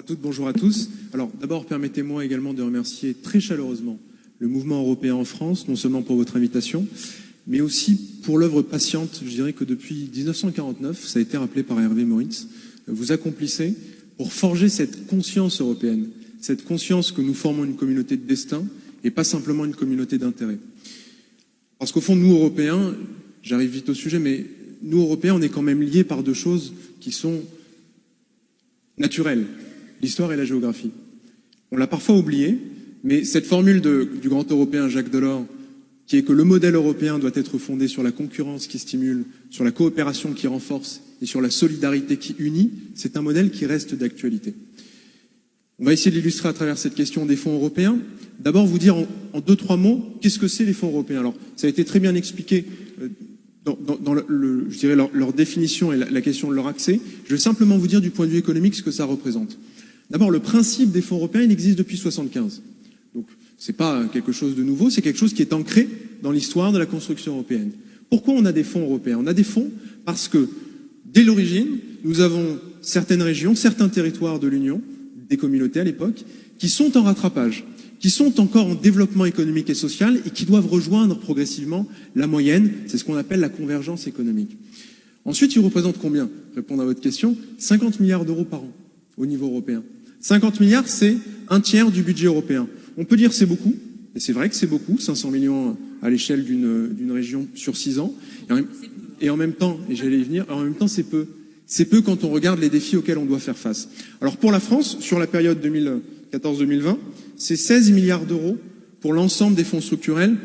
À toutes, bonjour à tous. Alors d'abord, permettez-moi également de remercier très chaleureusement le mouvement européen en France, non seulement pour votre invitation, mais aussi pour l'œuvre patiente, je dirais que depuis 1949, ça a été rappelé par Hervé Moritz, vous accomplissez pour forger cette conscience européenne, cette conscience que nous formons une communauté de destin et pas simplement une communauté d'intérêt. Parce qu'au fond, nous, Européens, j'arrive vite au sujet, mais nous, Européens, on est quand même liés par deux choses qui sont naturelles, l'histoire et la géographie. On l'a parfois oublié, mais cette formule du grand Européen Jacques Delors, qui est que le modèle européen doit être fondé sur la concurrence qui stimule, sur la coopération qui renforce et sur la solidarité qui unit, c'est un modèle qui reste d'actualité. On va essayer de l'illustrer à travers cette question des fonds européens. D'abord, vous dire en deux, trois mots, qu'est-ce que c'est les fonds européens? Alors, ça a été très bien expliqué dans je dirais leur définition et la question de leur accès. Je vais simplement vous dire du point de vue économique ce que ça représente. D'abord, le principe des fonds européens, il existe depuis 1975. Donc, c'est pas quelque chose de nouveau, c'est quelque chose qui est ancré dans l'histoire de la construction européenne. Pourquoi on a des fonds européens? On a des fonds parce que, dès l'origine, nous avons certaines régions, certains territoires de l'Union, des communautés à l'époque, qui sont en rattrapage, qui sont encore en développement économique et social et qui doivent rejoindre progressivement la moyenne, c'est ce qu'on appelle la convergence économique. Ensuite, ils représentent combien? Répondre à votre question, 50 milliards d'euros par an au niveau européen. 50 milliards, c'est un tiers du budget européen. On peut dire c'est beaucoup, et c'est vrai que c'est beaucoup, 500 millions à l'échelle d'une région sur 6 ans, et en même temps, et j'allais y venir, en même temps c'est peu. C'est peu quand on regarde les défis auxquels on doit faire face. Alors pour la France, sur la période 2014-2020, c'est 16 milliards d'euros pour l'ensemble des fonds structurels.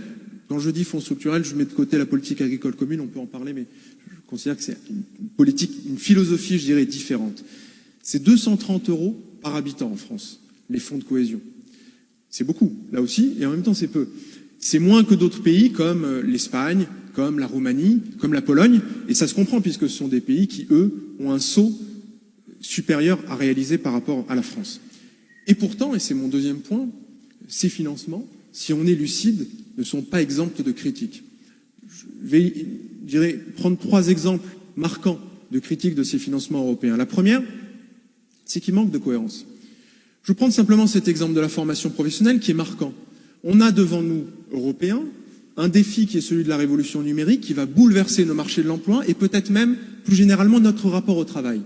Quand je dis fonds structurels, je mets de côté la politique agricole commune, on peut en parler, mais je considère que c'est une politique, une philosophie, je dirais, différente. C'est 230 euros par habitant en France, les fonds de cohésion. C'est beaucoup, là aussi, et en même temps c'est peu. C'est moins que d'autres pays comme l'Espagne, comme la Roumanie, comme la Pologne, et ça se comprend puisque ce sont des pays qui, eux, ont un saut supérieur à réaliser par rapport à la France. Et pourtant, et c'est mon deuxième point, ces financements, si on est lucide, ne sont pas exempts de critiques. Je vais, je dirais, prendre 3 exemples marquants de critiques de ces financements européens. La première, c'est qu'il manque de cohérence. Je vais prendre simplement cet exemple de la formation professionnelle qui est marquant. On a devant nous, Européens, un défi qui est celui de la révolution numérique qui va bouleverser nos marchés de l'emploi et peut-être même, plus généralement, notre rapport au travail.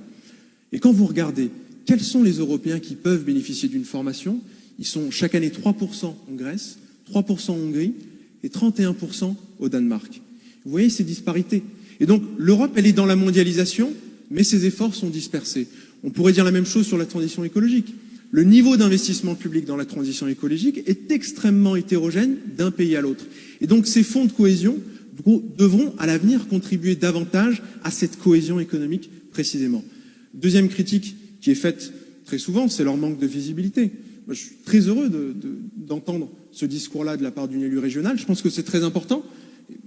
Et quand vous regardez quels sont les Européens qui peuvent bénéficier d'une formation, ils sont chaque année 3% en Grèce, 3% en Hongrie et 31% au Danemark. Vous voyez ces disparités. Et donc l'Europe, elle est dans la mondialisation, mais ses efforts sont dispersés. On pourrait dire la même chose sur la transition écologique. Le niveau d'investissement public dans la transition écologique est extrêmement hétérogène d'un pays à l'autre. Et donc ces fonds de cohésion devront à l'avenir contribuer davantage à cette cohésion économique précisément. Deuxième critique qui est faite très souvent, c'est leur manque de visibilité. Moi, je suis très heureux d'entendre ce discours-là de la part d'une élue régionale. Je pense que c'est très important.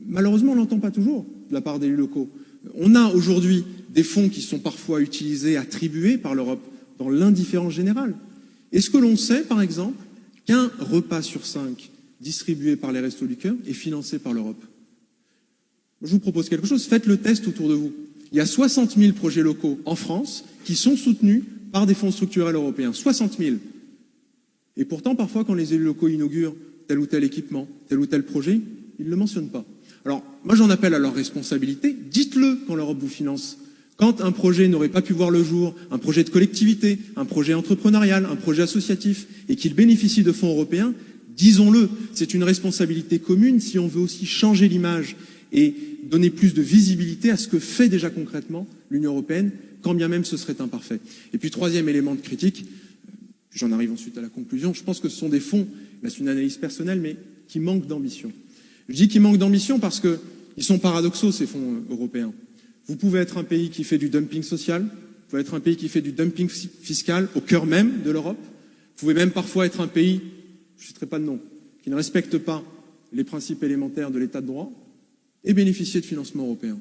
Malheureusement, on ne l'entend pas toujours de la part d'élus locaux. On a aujourd'hui des fonds qui sont parfois utilisés, attribués par l'Europe dans l'indifférence générale. Est-ce que l'on sait, par exemple, qu'un repas sur 5 distribué par les Restos du Cœur est financé par l'Europe? Je vous propose quelque chose, faites le test autour de vous. Il y a 60 000 projets locaux en France qui sont soutenus par des fonds structurels européens. 60 000. Et pourtant, parfois, quand les élus locaux inaugurent tel ou tel équipement, tel ou tel projet, ils ne le mentionnent pas. Alors, moi j'en appelle à leur responsabilité, dites-le quand l'Europe vous finance. Quand un projet n'aurait pas pu voir le jour, un projet de collectivité, un projet entrepreneurial, un projet associatif, et qu'il bénéficie de fonds européens, disons-le, c'est une responsabilité commune si on veut aussi changer l'image et donner plus de visibilité à ce que fait déjà concrètement l'Union européenne, quand bien même ce serait imparfait. Et puis troisième élément de critique, j'en arrive ensuite à la conclusion, je pense que ce sont des fonds, là c'est une analyse personnelle, mais qui manquent d'ambition. Je dis qu'ils manquent d'ambition parce qu'ils sont paradoxaux ces fonds européens. Vous pouvez être un pays qui fait du dumping social, vous pouvez être un pays qui fait du dumping fiscal au cœur même de l'Europe, vous pouvez même parfois être un pays, je ne citerai pas de nom, qui ne respecte pas les principes élémentaires de l'état de droit et bénéficier de financements européens.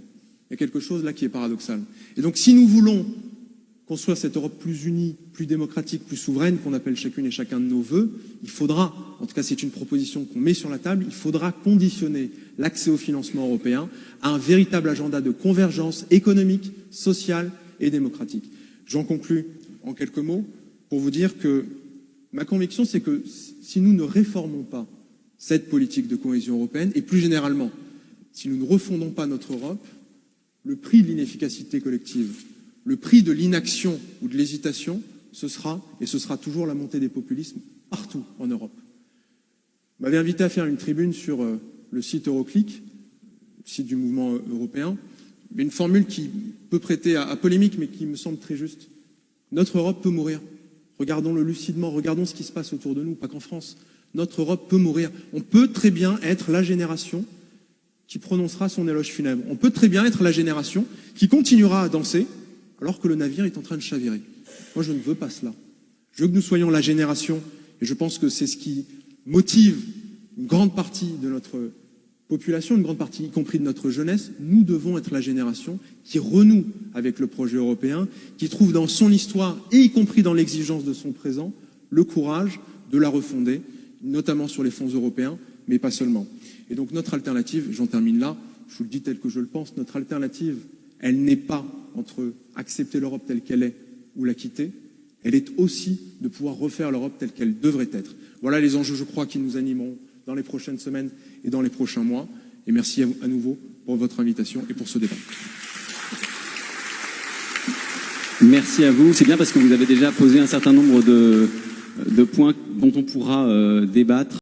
Il y a quelque chose là qui est paradoxal. Et donc si nous voulons construire cette Europe plus unie, plus démocratique, plus souveraine, qu'on appelle chacune et chacun de nos vœux, il faudra, en tout cas c'est une proposition qu'on met sur la table, il faudra conditionner l'accès au financement européen à un véritable agenda de convergence économique, sociale et démocratique. J'en conclus en quelques mots. pour vous dire que ma conviction, c'est que si nous ne réformons pas cette politique de cohésion européenne, et plus généralement, si nous ne refondons pas notre Europe, le prix de l'inefficacité collective, le prix de l'inaction ou de l'hésitation, ce sera toujours la montée des populismes partout en Europe. Vous m'avez invité à faire une tribune sur le site Euroclick, le site du mouvement européen, une formule qui peut prêter à polémique, mais qui me semble très juste. Notre Europe peut mourir. Regardons-le lucidement, regardons ce qui se passe autour de nous, pas qu'en France. Notre Europe peut mourir. On peut très bien être la génération qui prononcera son éloge funèbre. On peut très bien être la génération qui continuera à danser alors que le navire est en train de chavirer. Moi, je ne veux pas cela. Je veux que nous soyons la génération, et je pense que c'est ce qui motive une grande partie de notre population, une grande partie, y compris de notre jeunesse. Nous devons être la génération qui renoue avec le projet européen, qui trouve dans son histoire, et y compris dans l'exigence de son présent, le courage de la refonder, notamment sur les fonds européens, mais pas seulement. Et donc notre alternative, j'en termine là, je vous le dis tel que je le pense, notre alternative, elle n'est pas entre accepter l'Europe telle qu'elle est ou la quitter, elle est aussi de pouvoir refaire l'Europe telle qu'elle devrait être. Voilà les enjeux, je crois, qui nous animeront dans les prochaines semaines et dans les prochains mois. Et merci à nouveau pour votre invitation et pour ce débat. Merci à vous. C'est bien parce que vous avez déjà posé un certain nombre de points dont on pourra débattre.